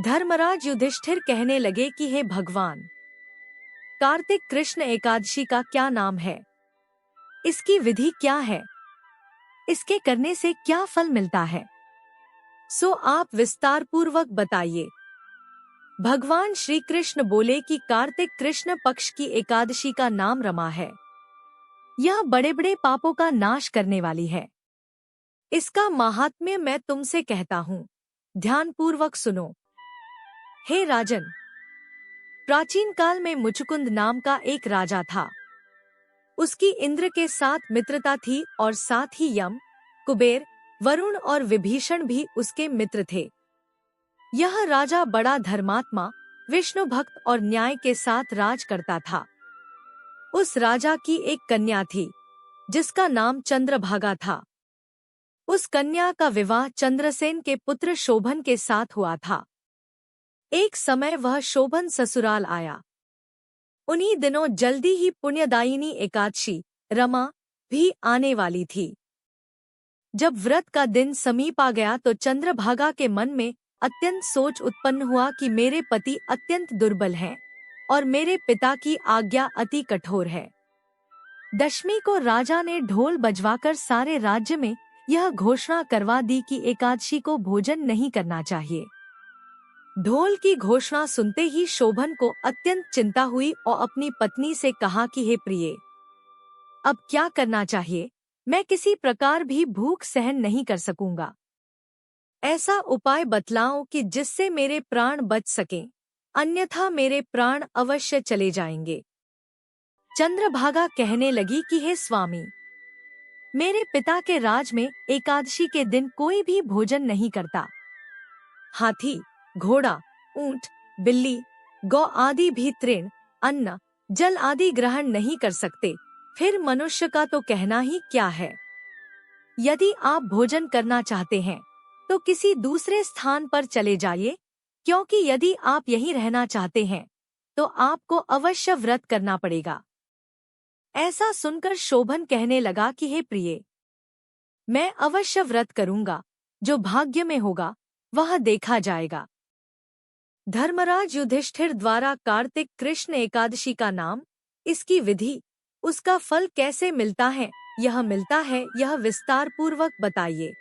धर्मराज युधिष्ठिर कहने लगे कि हे भगवान, कार्तिक कृष्ण एकादशी का क्या नाम है? इसकी विधि क्या है? इसके करने से क्या फल मिलता है? सो आप विस्तार पूर्वक बताइए। भगवान श्री कृष्ण बोले कि कार्तिक कृष्ण पक्ष की एकादशी का नाम रमा है। यह बड़े बड़े पापों का नाश करने वाली है। इसका माहात्म्य मैं तुमसे कहता हूँ, ध्यान पूर्वक सुनो। हे राजन, प्राचीन काल में मुचुकुंद नाम का एक राजा था। उसकी इंद्र के साथ मित्रता थी और साथ ही यम, कुबेर, वरुण और विभीषण भी उसके मित्र थे। यह राजा बड़ा धर्मात्मा, विष्णु भक्त और न्याय के साथ राज करता था। उस राजा की एक कन्या थी जिसका नाम चंद्रभागा था। उस कन्या का विवाह चंद्रसेन के पुत्र शोभन के साथ हुआ था। एक समय वह शोभन ससुराल आया। उन्हीं दिनों जल्दी ही पुण्यदायिनी एकादशी रमा भी आने वाली थी। जब व्रत का दिन समीप आ गया तो चंद्रभागा के मन में अत्यंत सोच उत्पन्न हुआ कि मेरे पति अत्यंत दुर्बल हैं और मेरे पिता की आज्ञा अति कठोर है। दशमी को राजा ने ढोल बजवाकर सारे राज्य में यह घोषणा करवा दी कि एकादशी को भोजन नहीं करना चाहिए। ढोल की घोषणा सुनते ही शोभन को अत्यंत चिंता हुई और अपनी पत्नी से कहा कि हे प्रिये, अब क्या करना चाहिए? मैं किसी प्रकार भी भूख सहन नहीं कर सकूंगा। ऐसा उपाय बतलाओ कि जिससे मेरे प्राण बच सकें, अन्यथा मेरे प्राण अवश्य चले जाएंगे। चंद्रभागा कहने लगी कि हे स्वामी, मेरे पिता के राज में एकादशी के दिन कोई भी भोजन नहीं करता। हाथी, घोड़ा, ऊंट, बिल्ली, गौ आदि भी तृण, अन्न, जल आदि ग्रहण नहीं कर सकते। फिर मनुष्य का तो कहना ही क्या है। यदि आप भोजन करना चाहते हैं तो किसी दूसरे स्थान पर चले जाइए, क्योंकि यदि आप यहीं रहना चाहते हैं तो आपको अवश्य व्रत करना पड़ेगा। ऐसा सुनकर शोभन कहने लगा कि हे प्रिये, मैं अवश्य व्रत करूंगा। जो भाग्य में होगा वह देखा जाएगा। धर्मराज युधिष्ठिर द्वारा कार्तिक कृष्ण एकादशी का नाम, इसकी विधि, उसका फल कैसे मिलता है, यह विस्तार पूर्वक बताइए।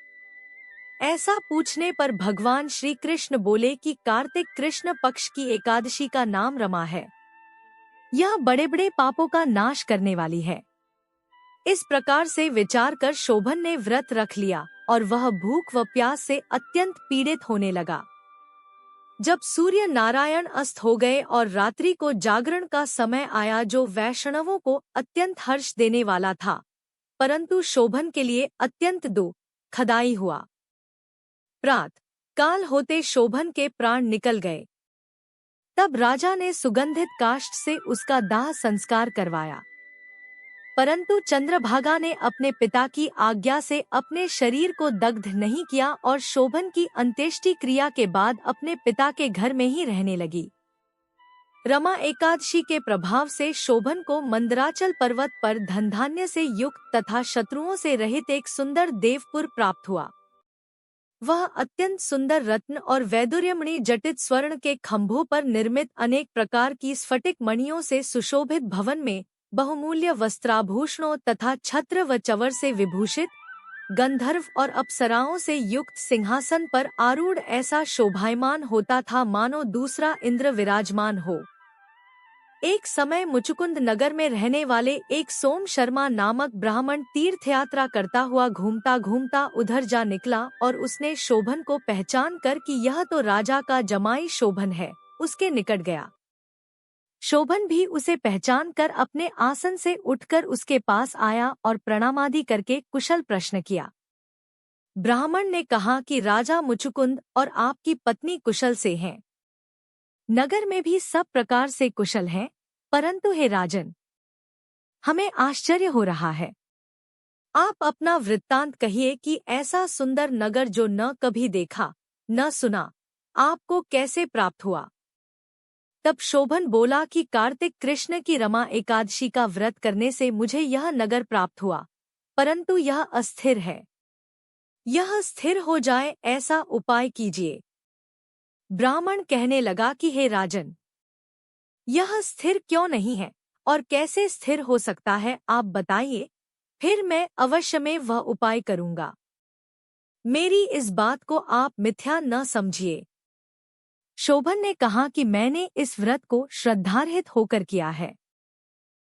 ऐसा पूछने पर भगवान श्री कृष्ण बोले कि कार्तिक कृष्ण पक्ष की एकादशी का नाम रमा है। यह बड़े बड़े पापों का नाश करने वाली है। इस प्रकार से विचार कर शोभन ने व्रत रख लिया और वह भूख व प्यास से अत्यंत पीड़ित होने लगा। जब सूर्य नारायण अस्त हो गए और रात्रि को जागरण का समय आया, जो वैष्णवों को अत्यंत हर्ष देने वाला था, परंतु शोभन के लिए अत्यंत दुखदायी हुआ। प्रात काल होते शोभन के प्राण निकल गए। तब राजा ने सुगंधित काष्ठ से उसका दाह संस्कार करवाया, परंतु चंद्रभागा ने अपने पिता की आज्ञा से अपने शरीर को दग्ध नहीं किया और शोभन की अंत्येष्टि क्रिया के बाद अपने पिता के घर में ही रहने लगी। रमा एकादशी के प्रभाव से शोभन को मंदराचल पर्वत पर धन धान्य से युक्त तथा शत्रुओं से रहित एक सुंदर देवपुर प्राप्त हुआ। वह अत्यंत सुंदर रत्न और वैदुर्यमणि जटित स्वर्ण के खंभों पर निर्मित अनेक प्रकार की स्फटिक मणियों से सुशोभित भवन में बहुमूल्य वस्त्राभूषणों तथा छत्र व चवर से विभूषित गंधर्व और अप्सराओं से युक्त सिंहासन पर आरूढ़ ऐसा शोभायमान होता था मानो दूसरा इंद्र विराजमान हो। एक समय मुचुकुंद नगर में रहने वाले एक सोम शर्मा नामक ब्राह्मण तीर्थ यात्रा करता हुआ घूमता घूमता उधर जा निकला और उसने शोभन को पहचान कर कि यह तो राजा का जमाई शोभन है, उसके निकट गया। शोभन भी उसे पहचान कर अपने आसन से उठकर उसके पास आया और प्रणामादि करके कुशल प्रश्न किया। ब्राह्मण ने कहा कि राजा मुचुकुंद और आपकी पत्नी कुशल से हैं। नगर में भी सब प्रकार से कुशल हैं, परंतु हे राजन, हमें आश्चर्य हो रहा है। आप अपना वृत्तांत कहिए कि ऐसा सुंदर नगर जो न कभी देखा न सुना, आपको कैसे प्राप्त हुआ। तब शोभन बोला कि कार्तिक कृष्ण की रमा एकादशी का व्रत करने से मुझे यह नगर प्राप्त हुआ, परंतु यह अस्थिर है। यह स्थिर हो जाए ऐसा उपाय कीजिए। ब्राह्मण कहने लगा कि हे राजन, यह स्थिर क्यों नहीं है और कैसे स्थिर हो सकता है, आप बताइए, फिर मैं अवश्य में वह उपाय करूंगा। मेरी इस बात को आप मिथ्या न समझिए। शोभन ने कहा कि मैंने इस व्रत को श्रद्धारहित होकर किया है,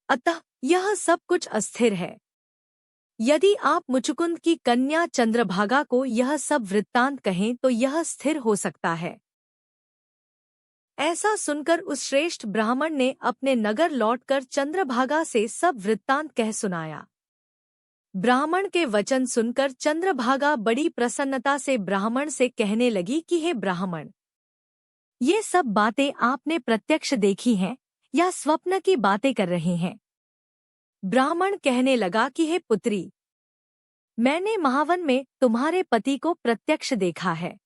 अतः यह सब कुछ अस्थिर है। यदि आप मुचुकुंद की कन्या चंद्रभागा को यह सब वृत्तांत कहें तो यह स्थिर हो सकता है। ऐसा सुनकर उस श्रेष्ठ ब्राह्मण ने अपने नगर लौटकर चंद्रभागा से सब वृत्तांत कह सुनाया। ब्राह्मण के वचन सुनकर चंद्रभागा बड़ी प्रसन्नता से ब्राह्मण से कहने लगी कि हे ब्राह्मण, ये सब बातें आपने प्रत्यक्ष देखी हैं या स्वप्न की बातें कर रहे हैं? ब्राह्मण कहने लगा कि हे पुत्री, मैंने महावन में तुम्हारे पति को प्रत्यक्ष देखा है,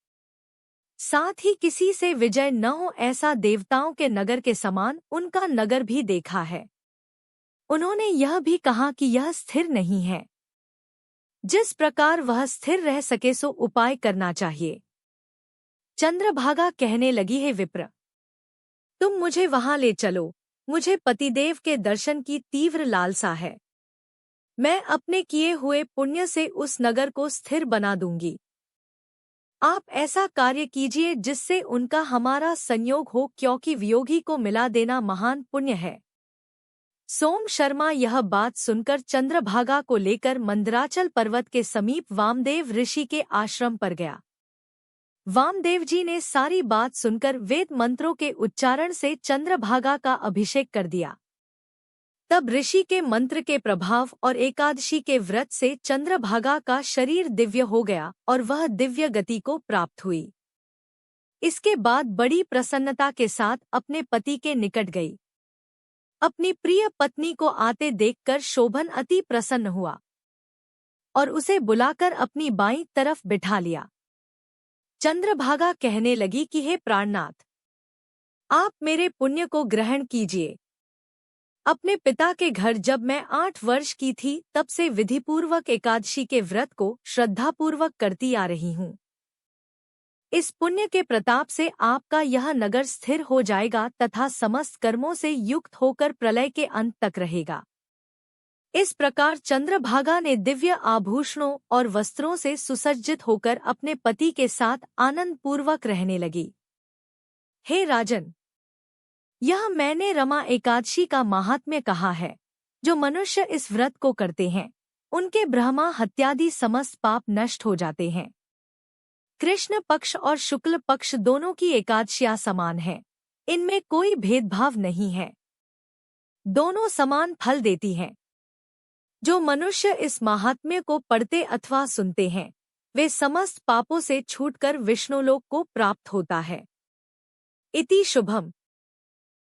साथ ही किसी से विजय न हो ऐसा देवताओं के नगर के समान उनका नगर भी देखा है। उन्होंने यह भी कहा कि यह स्थिर नहीं है। जिस प्रकार वह स्थिर रह सके सो उपाय करना चाहिए। चंद्रभागा कहने लगी, हे विप्र, तुम मुझे वहां ले चलो, मुझे पतिदेव के दर्शन की तीव्र लालसा है। मैं अपने किए हुए पुण्य से उस नगर को स्थिर बना दूंगी। आप ऐसा कार्य कीजिए जिससे उनका हमारा संयोग हो, क्योंकि वियोगी को मिला देना महान पुण्य है। सोम शर्मा यह बात सुनकर चंद्रभागा को लेकर मंदराचल पर्वत के समीप वामदेव ऋषि के आश्रम पर गया। वामदेव जी ने सारी बात सुनकर वेद मंत्रों के उच्चारण से चंद्रभागा का अभिषेक कर दिया। तब ऋषि के मंत्र के प्रभाव और एकादशी के व्रत से चंद्रभागा का शरीर दिव्य हो गया और वह दिव्य गति को प्राप्त हुई। इसके बाद बड़ी प्रसन्नता के साथ अपने पति के निकट गई। अपनी प्रिय पत्नी को आते देखकर शोभन अति प्रसन्न हुआ और उसे बुलाकर अपनी बाईं तरफ बिठा लिया। चंद्रभागा कहने लगी कि हे प्राणनाथ, आप मेरे पुण्य को ग्रहण कीजिए। अपने पिता के घर जब मैं 8 वर्ष की थी तब से विधिपूर्वक एकादशी के व्रत को श्रद्धापूर्वक करती आ रही हूँ। इस पुण्य के प्रताप से आपका यह नगर स्थिर हो जाएगा तथा समस्त कर्मों से युक्त होकर प्रलय के अंत तक रहेगा। इस प्रकार चंद्रभागा ने दिव्य आभूषणों और वस्त्रों से सुसज्जित होकर अपने पति के साथ आनंद पूर्वक रहने लगी। हे राजन, यह मैंने रमा एकादशी का महात्म्य कहा है। जो मनुष्य इस व्रत को करते हैं उनके ब्रह्मा हत्यादि समस्त पाप नष्ट हो जाते हैं। कृष्ण पक्ष और शुक्ल पक्ष दोनों की एकादशियां समान है, इनमें कोई भेदभाव नहीं है, दोनों समान फल देती हैं। जो मनुष्य इस महात्म्य को पढ़ते अथवा सुनते हैं वे समस्त पापों से छूटकर विष्णुलोक को प्राप्त होता है। इति शुभम।